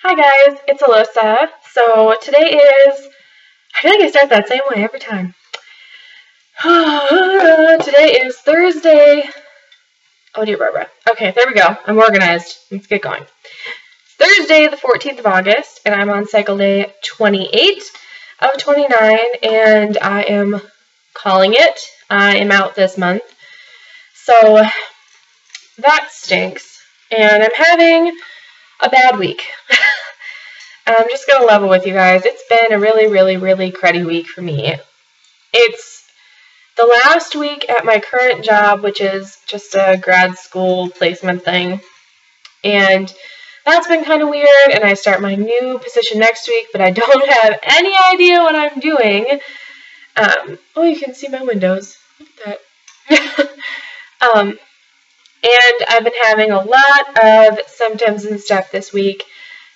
Hi guys, it's Alyssa. So today is, I feel like I start that same way every time. Today is Thursday. Oh dear Barbara. Okay, there we go. I'm organized. Let's get going. It's Thursday the 14th of August, and I'm on cycle day 28 of 29, and I am calling it. I am out this month. So that stinks. And I'm having a bad week. I'm just going to level with you guys. It's been a really cruddy week for me. It's the last week at my current job, which is just a grad school placement thing. And that's been kind of weird, and I start my new position next week, but I don't have any idea what I'm doing. Oh, you can see my windows. Look at that. And I've been having a lot of symptoms and stuff this week,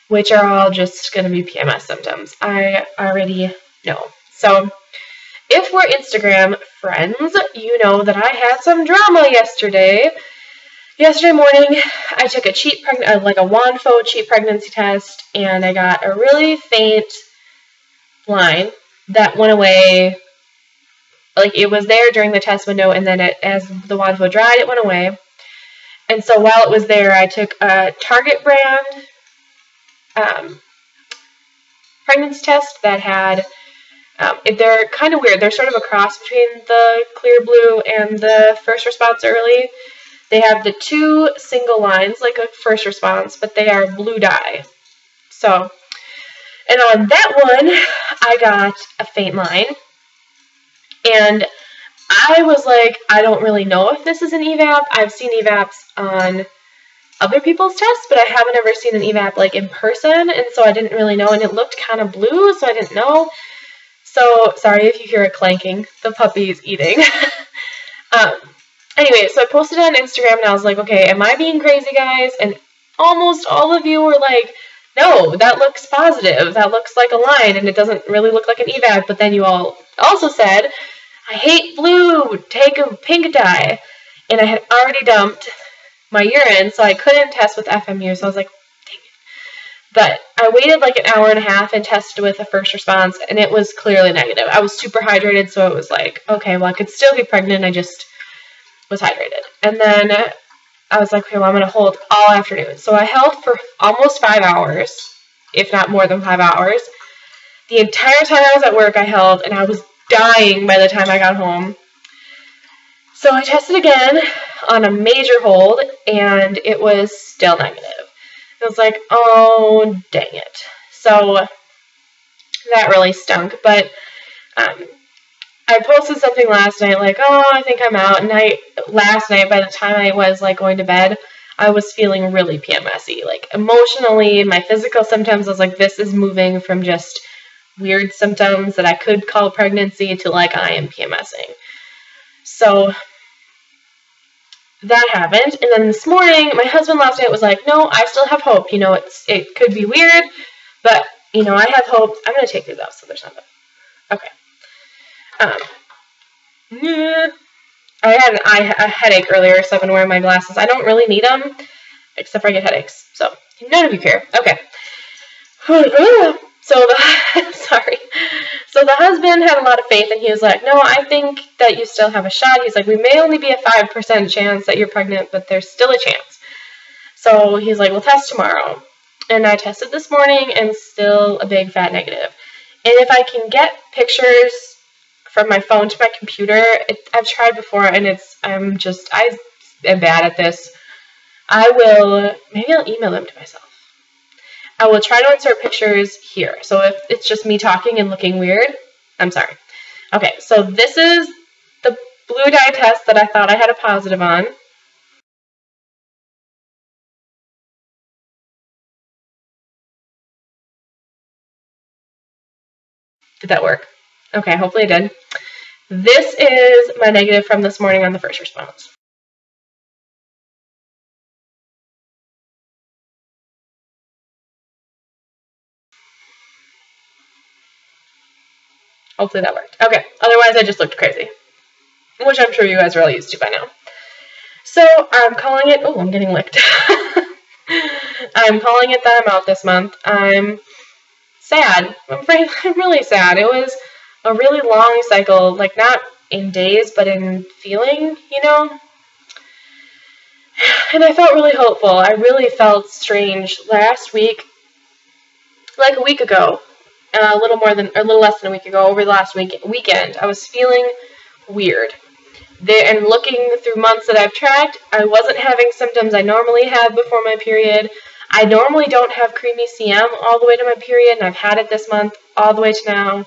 which are all just going to be PMS symptoms. I already know. So if we're Instagram friends, you know that I had some drama yesterday. Yesterday morning, I took a a WANFO cheap pregnancy test, and I got a really faint line that went away. Like, it was there during the test window, and then as the WANFO dried, it went away. And so while it was there, I took a Target brand pregnancy test that had, they're kind of weird. They're sort of a cross between the Clear Blue and the First Response Early. They have the two single lines, like a First Response, but they are blue dye. So, and on that one, I got a faint line. And I was like, I don't really know if this is an EVAP. I've seen EVAPs on other people's tests, but I haven't ever seen an EVAP like in person, and so I didn't really know, and it looked kind of blue, so I didn't know. So, sorry if you hear it clanking. The puppy's eating. Anyway, so I posted it on Instagram, and I was like, okay, am I being crazy, guys? And almost all of you were like, no, that looks positive. That looks like a line, and it doesn't really look like an EVAP, but then you all also said, I hate blue, take a pink dye. And I had already dumped my urine, so I couldn't test with FMU, so I was like, dang it. But I waited like an hour and a half and tested with a First Response, and it was clearly negative. I was super hydrated, so it was like, okay, well, I could still be pregnant, I just was hydrated. And then I was like, okay, well, I'm going to hold all afternoon. So I held for almost 5 hours, if not more than 5 hours. The entire time I was at work, I held, and I was dying by the time I got home. So I tested again on a major hold, and it was still negative. I was like, oh, dang it. So that really stunk. But I posted something last night, like, oh, I think I'm out. And last night, by the time I was like going to bed, I was feeling really PMS-y. Like, emotionally, my physical symptoms, I was like, this is moving from just weird symptoms that I could call pregnancy to like I am PMSing. So that happened. And then this morning, my husband last night was like, no, I still have hope. You know, it could be weird, but, you know, I have hope. I'm going to take these out so there's nothing. Okay. I had a headache earlier, so I've been wearing my glasses. I don't really need them, except for I get headaches. So none of you care. Okay. So the husband had a lot of faith, and he was like, no, I think that you still have a shot. He's like, we may only be a 5% chance that you're pregnant, but there's still a chance. So he's like, we'll test tomorrow. And I tested this morning, and still a big fat negative. And if I can get pictures from my phone to my computer, I've tried before, and I am bad at this. Maybe I'll email them to myself. I will try to insert pictures here. So if it's just me talking and looking weird, I'm sorry. Okay, so this is the blue dye test that I thought I had a positive on. Did that work? Okay, hopefully it did. This is my negative from this morning on the First Response. Hopefully that worked. Okay, otherwise I just looked crazy, which I'm sure you guys are all used to by now. So I'm calling it, oh, I'm getting licked. I'm calling it that I'm out this month. I'm sad. I'm really sad. It was a really long cycle, like not in days, but in feeling, you know? And I felt really hopeful. I really felt strange last week, like a week ago, a little less than a week ago, over the last weekend. I was feeling weird. And looking through months that I've tracked, I wasn't having symptoms I normally have before my period. I normally don't have creamy CM all the way to my period, and I've had it this month all the way to now.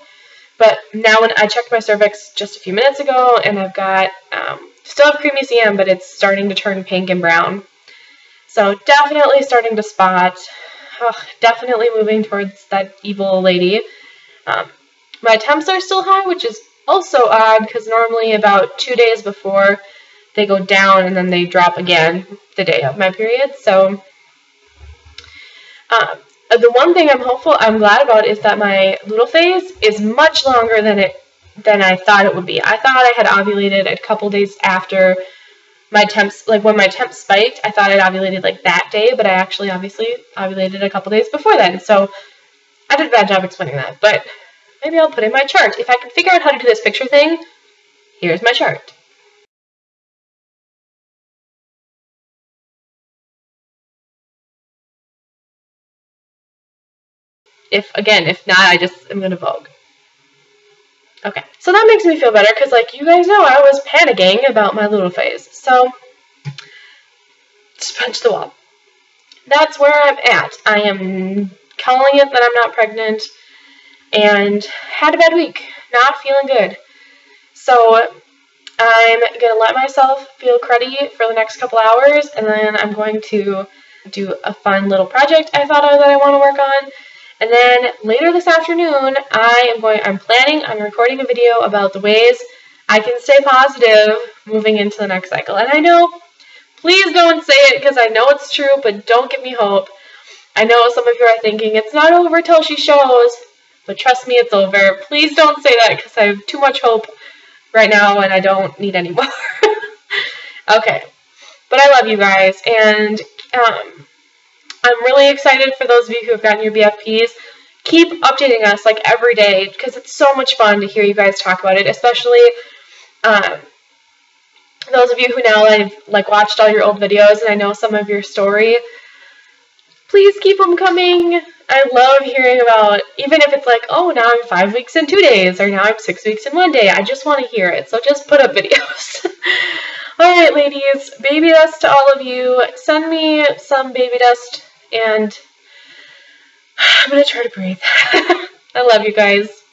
But now when I checked my cervix just a few minutes ago, and I've got, still have creamy CM, but it's starting to turn pink and brown. So definitely starting to spot. Definitely moving towards that evil lady. My temps are still high, which is also odd, because normally about 2 days before they go down and then they drop again the day of my period. So the one thing I'm glad about is that my luteal phase is much longer than I thought it would be. I thought I had ovulated a couple days after my temps, like when my temps spiked. I thought I'd ovulated like that day, but I actually obviously ovulated a couple days before then. So I did a bad job explaining that, but maybe I'll put in my chart. If I can figure out how to do this picture thing, here's my chart. If not, I just am going to Vogue. Okay, so that makes me feel better, because like you guys know, I was panicking about my luteal phase. So, just punch the wall. That's where I'm at. I am calling it that I'm not pregnant, and had a bad week. Not feeling good. So, I'm going to let myself feel cruddy for the next couple hours, and then I'm going to do a fun little project I thought of that I want to work on. And then later this afternoon, I'm planning on recording a video about the ways I can stay positive moving into the next cycle. And I know, please don't say it, because I know it's true, but don't give me hope. I know some of you are thinking, it's not over till she shows, but trust me, it's over. Please don't say that, because I have too much hope right now, and I don't need any more. Okay, but I love you guys, and I'm really excited for those of you who have gotten your BFPs. Keep updating us like every day, because it's so much fun to hear you guys talk about it, especially those of you who now have like watched all your old videos and I know some of your story. Please keep them coming. I love hearing about, even if it's like, oh, now I'm 5 weeks in 2 days, or now I'm 6 weeks in 1 day. I just want to hear it, so just put up videos. Alright, ladies, baby dust to all of you. Send me some baby dust, and I'm going to try to breathe. I love you guys.